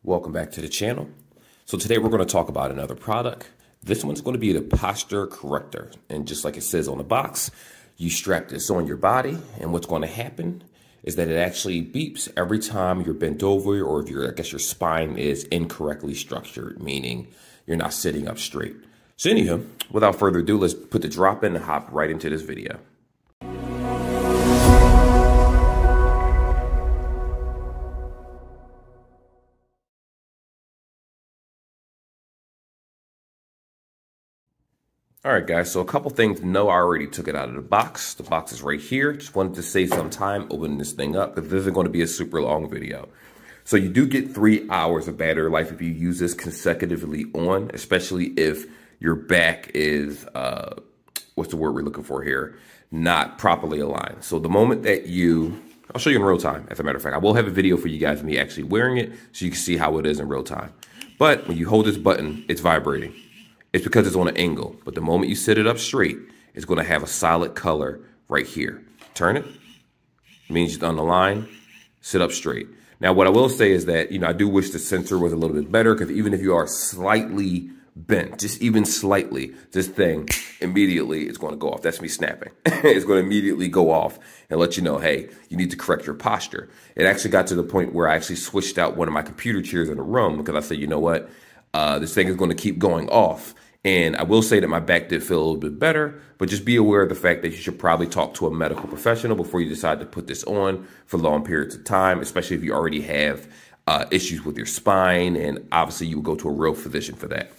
Welcome back to the channel. So today we're going to talk about another product. This one's going to be the posture corrector. And just like it says on the box, you strap this on your body, and what's going to happen is that it actually beeps every time you're bent over, or if your spine is incorrectly structured, meaning you're not sitting up straight. So anyhow, without further ado, let's put the drop in and hop right into this video. All right, guys, so a couple things. No, I already took it out of the box. The box is right here. Just wanted to save some time opening this thing up because this isn't going to be a super long video. So you do get 3 hours of battery life if you use this consecutively on, especially if your back is, what's the word we're looking for here? Not properly aligned. So the moment that I'll show you in real time, as a matter of fact. I will have a video for you guys of me actually wearing it so you can see how it is in real time. But when you hold this button, it's vibrating. It's because it's on an angle, but the moment you sit it up straight, it's going to have a solid color right here. Turn it. It means it's on the line. Sit up straight. Now, what I will say is that, I do wish the sensor was a little bit better, because even if you are slightly bent, just even slightly, this thing immediately is going to go off. That's me snapping. It's going to immediately go off and let you know, hey, you need to correct your posture. It actually got to the point where I actually switched out one of my computer chairs in the room because I said, you know what? This thing is going to keep going off. And I will say that my back did feel a little bit better, but just be aware of the fact that you should probably talk to a medical professional before you decide to put this on for long periods of time, especially if you already have issues with your spine. And obviously you would go to a real physician for that.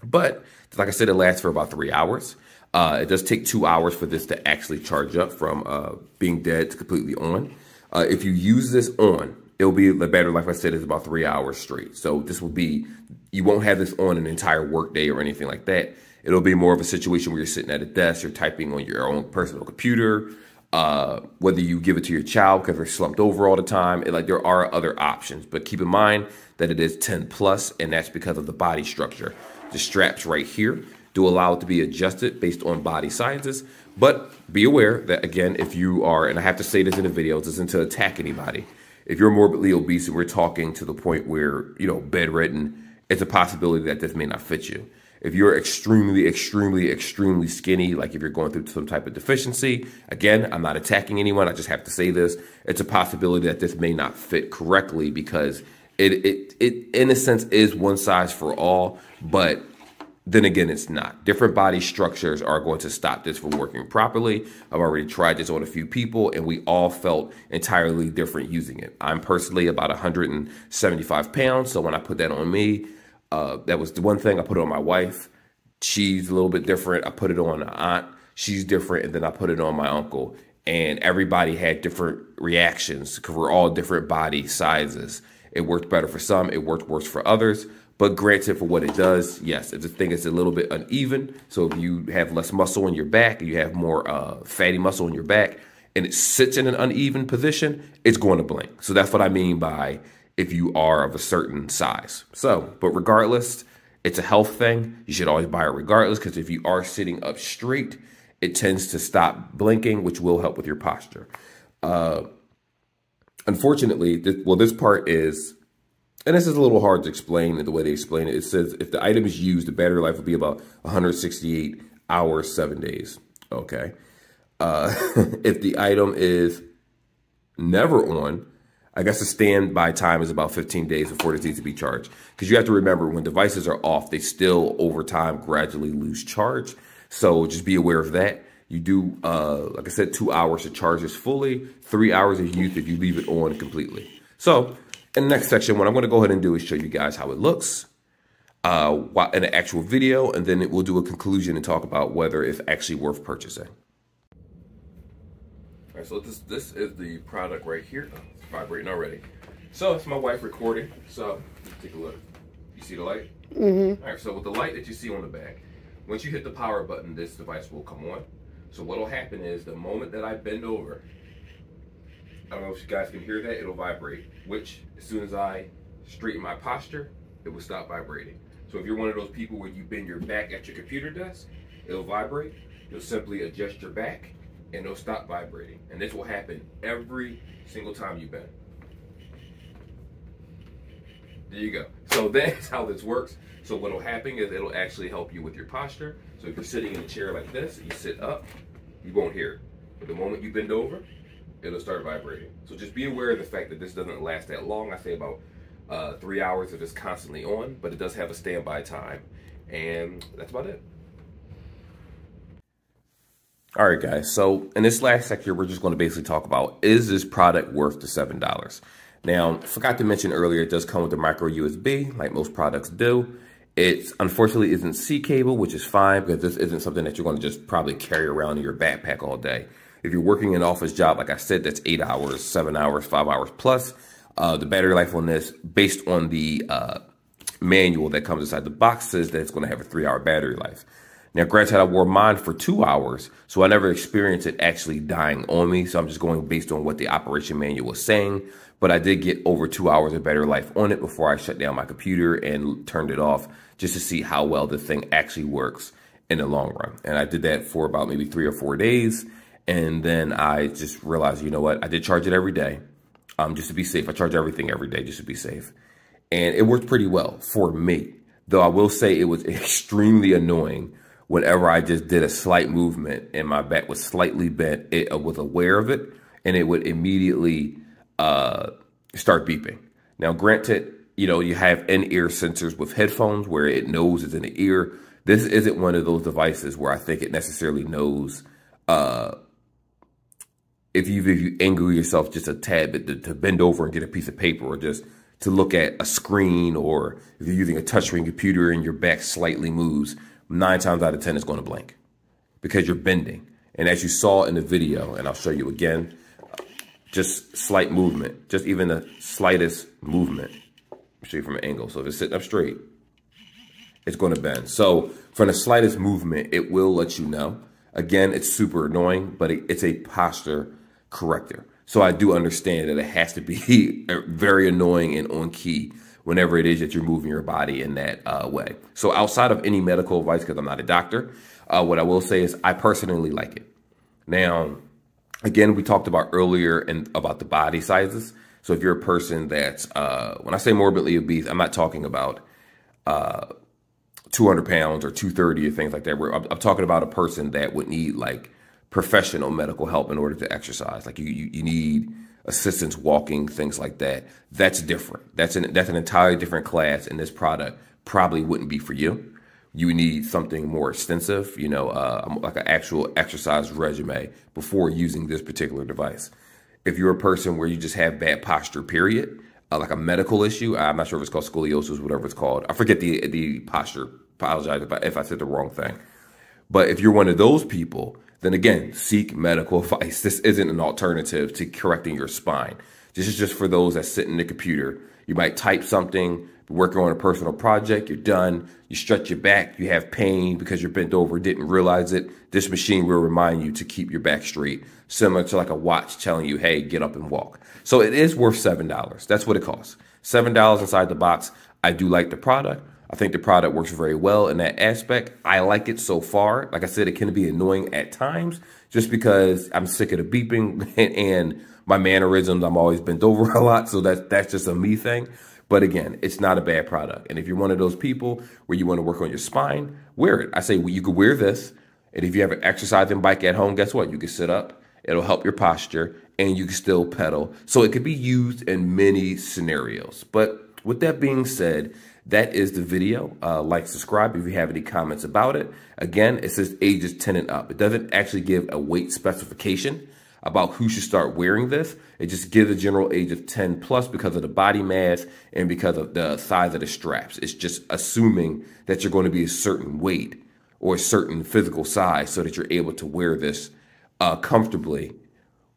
But like I said, it lasts for about 3 hours. It does take 2 hours for this to actually charge up from being dead to completely on. If you use this on, it'll be the battery life, I said, is about 3 hours straight. So this will be, you won't have this on an entire work day or anything like that. It'll be more of a situation where you're sitting at a desk, you're typing on your own personal computer, whether you give it to your child because they're slumped over all the time. There are other options, but keep in mind that it is 10 plus, and that's because of the body structure. The straps right here do allow it to be adjusted based on body sizes, but be aware that, again, if you are, and I have to say this in the video, this isn't to attack anybody. If you're morbidly obese and we're talking to the point where, bedridden, it's a possibility that this may not fit you. If you're extremely, extremely, extremely skinny, like if you're going through some type of deficiency, again, I'm not attacking anyone. I just have to say this. It's a possibility that this may not fit correctly because it in a sense is one size for all, but then again, it's not. Different body structures are going to stop this from working properly. I've already tried this on a few people, and we all felt entirely different using it. I'm personally about 175 pounds, so when I put that on me, that was the one thing. I put it on my wife. She's a little bit different. I put it on an aunt. She's different, and then I put it on my uncle. And everybody had different reactions because we're all different body sizes. It worked better for some. It worked worse for others. But granted, for what it does, yes, the thing is a little bit uneven. So if you have less muscle in your back, you have more fatty muscle in your back, and it sits in an uneven position, it's going to blink. So that's what I mean by if you are of a certain size. So, but regardless, it's a health thing. You should always buy it regardless, because if you are sitting up straight, it tends to stop blinking, which will help with your posture. Unfortunately, this part is, and this is a little hard to explain in the way they explain it. It says if the item is used, the battery life will be about 168 hours, 7 days. Okay. If the item is never on, I guess the standby time is about 15 days before it needs to be charged. Because you have to remember, when devices are off, they still, over time, gradually lose charge. So just be aware of that. You do, like I said, 2 hours to charge this fully, 3 hours of use if you leave it on completely. So in the next section, what I'm going to go ahead and do is show you guys how it looks in an actual video, and then we'll do a conclusion and talk about whether it's actually worth purchasing. All right, so this is the product right here. Oh, it's vibrating already. So it's my wife recording. So let's take a look. You see the light? Mm-hmm. All right, so with the light that you see on the back, once you hit the power button, this device will come on. So what will happen is the moment that I bend over, I don't know if you guys can hear that, it'll vibrate, which as soon as I straighten my posture, it will stop vibrating. So if you're one of those people where you bend your back at your computer desk, it'll vibrate. You'll simply adjust your back and it'll stop vibrating. And this will happen every single time you bend. There you go. So that's how this works. So what'll happen is it'll actually help you with your posture. So if you're sitting in a chair like this, you sit up, you won't hear it. But the moment you bend over, it'll start vibrating. So just be aware of the fact that this doesn't last that long. I say about 3 hours if it's constantly on, but it does have a standby time. And that's about it. All right, guys. So in this last sector, we're just going to basically talk about, is this product worth the $7? Now, forgot to mention earlier, it does come with a micro USB, like most products do. It unfortunately isn't C cable, which is fine because this isn't something that you're going to just probably carry around in your backpack all day. If you're working an office job, like I said, that's 8 hours, 7 hours, 5 hours plus. The battery life on this, based on the manual that comes inside the box, says that it's going to have a 3-hour battery life. Now, granted, I wore mine for 2 hours, so I never experienced it actually dying on me. So I'm just going based on what the operation manual was saying. But I did get over 2 hours of battery life on it before I shut down my computer and turned it off just to see how well the thing actually works in the long run. And I did that for about maybe 3 or 4 days. And then I just realized, you know what? I did charge it every day just to be safe. I charge everything every day just to be safe. And it worked pretty well for me. Though I will say it was extremely annoying whenever I just did a slight movement and my back was slightly bent. It was aware of it and it would immediately start beeping. Now, granted, you know, you have in-ear sensors with headphones where it knows it's in the ear. This isn't one of those devices where I think it necessarily knows if you angle yourself just a tad bit to bend over and get a piece of paper, or just to look at a screen, or if you're using a touchscreen computer and your back slightly moves, 9 times out of 10 it's going to blink because you're bending. And as you saw in the video, and I'll show you again, just slight movement, just even the slightest movement. I'll show you from an angle. So if it's sitting up straight, it's going to bend. So from the slightest movement, it will let you know. Again, it's super annoying, but it's a posture corrector. So I do understand that it has to be very annoying and on key whenever it is that you're moving your body in that way. So outside of any medical advice, because I'm not a doctor, what I will say is I personally like it. Now, again, we talked about earlier about the body sizes. So if you're a person that's, when I say morbidly obese, I'm not talking about 200 pounds or 230 or things like that. I'm talking about a person that would need like professional medical help in order to exercise. Like you need assistance walking, things like that. That's different. That's an entirely different class, and this product probably wouldn't be for you. You need something more extensive, you know, like an actual exercise regimen before using this particular device. If you're a person where you just have bad posture, period, like a medical issue, I'm not sure if it's called scoliosis, whatever it's called. I forget the posture. Apologize if I said the wrong thing. But if you're one of those people, then again, seek medical advice. This isn't an alternative to correcting your spine. This is just for those that sit in the computer. You might type something, working on a personal project, you're done, you stretch your back, you have pain because you're bent over, didn't realize it. This machine will remind you to keep your back straight, similar to like a watch telling you, hey, get up and walk. So it is worth $7. That's what it costs. $7 inside the box. I do like the product. I think the product works very well in that aspect. I like it so far. Like I said, it can be annoying at times just because I'm sick of the beeping and my mannerisms. I'm always bent over a lot. So that's just a me thing. But again, it's not a bad product. And if you're one of those people where you want to work on your spine, wear it. I say you could wear this. And if you have an exercising bike at home, guess what? You can sit up. It'll help your posture and you can still pedal. So it could be used in many scenarios. But with that being said, that is the video. Like, subscribe if you have any comments about it. Again, it says ages 10 and up. It doesn't actually give a weight specification about who should start wearing this. It just gives a general age of 10 plus because of the body mass and because of the size of the straps. It's just assuming that you're going to be a certain weight or a certain physical size so that you're able to wear this comfortably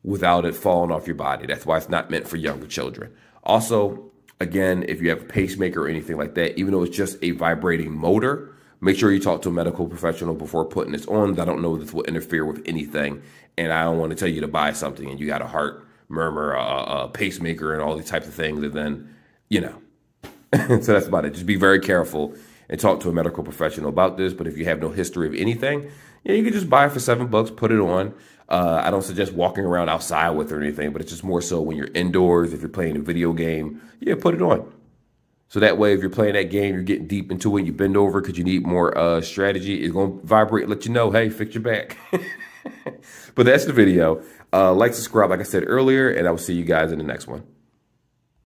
without it falling off your body. That's why it's not meant for younger children. Also, again, if you have a pacemaker or anything like that, even though it's just a vibrating motor, make sure you talk to a medical professional before putting this on. I don't know if this will interfere with anything, and I don't want to tell you to buy something and you got a heart murmur, a pacemaker, and all these types of things, and then, you know. So that's about it. Just be very careful and talk to a medical professional about this. But if you have no history of anything, yeah, you can just buy it for $7, put it on. I don't suggest walking around outside with it or anything, but it's just more so when you're indoors, if you're playing a video game, yeah, put it on. So that way, if you're playing that game, you're getting deep into it, you bend over because you need more strategy, it's going to vibrate, let you know, hey, fix your back. But that's the video. Like, subscribe, like I said earlier, and I will see you guys in the next one.